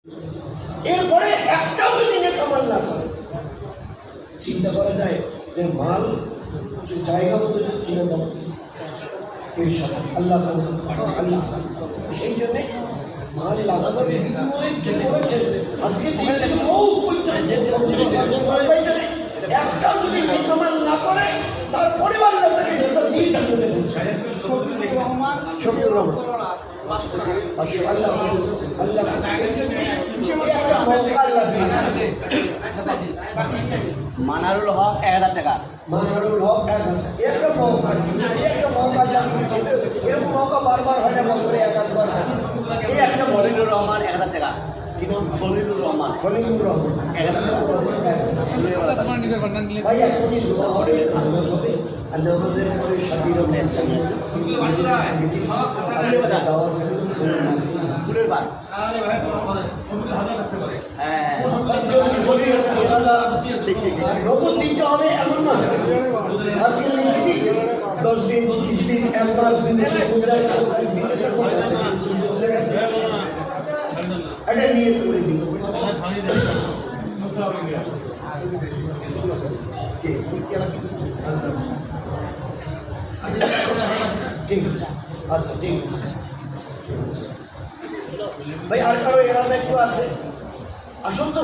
এরপরে একটাও যদি নেকামাল না করে, চিন্তা করা যায় যে মাল জায়গা মতো কিনে দেওয়া এর সাথে আল্লাহ আল্লাহ সেই জন্যে মাল লাগানোর বিনিময়ে কি করেছে আজকে একটাও যদি নেকামাল না করে তার পরিবার লোককে দিয়ে চাকরিতে পৌঁছায়। শফিউর রহমান আল্লাহ মানারুল হক 1000 টাকা। মানারুল হক 1000 একটা মৌকা জানিয়েছিল, এরকম মৌকা বারবার হয় না, বছরে একাধবার হয়। এই একটা খলিলুর রহমান 1000 টাকা। কি নাম? খলিলুর রহমান। খলিলুর রহমান 1000 টাকা। ভাই এখনই দোয়া হবে, নামাজ হবে, আর নামাজের পরে শাদির ফুলের বার। নতুন দিতে হবে এমন না, আজকে লিখে দিই 10 দিন 20 দিন এক মাস 2 মাস এটা নিয়ে তুলে দিই। ঠিক আছে, আচ্ছা ঠিক আছে ভাই। আর কারো এরাদা একটু আছে আসুন তো।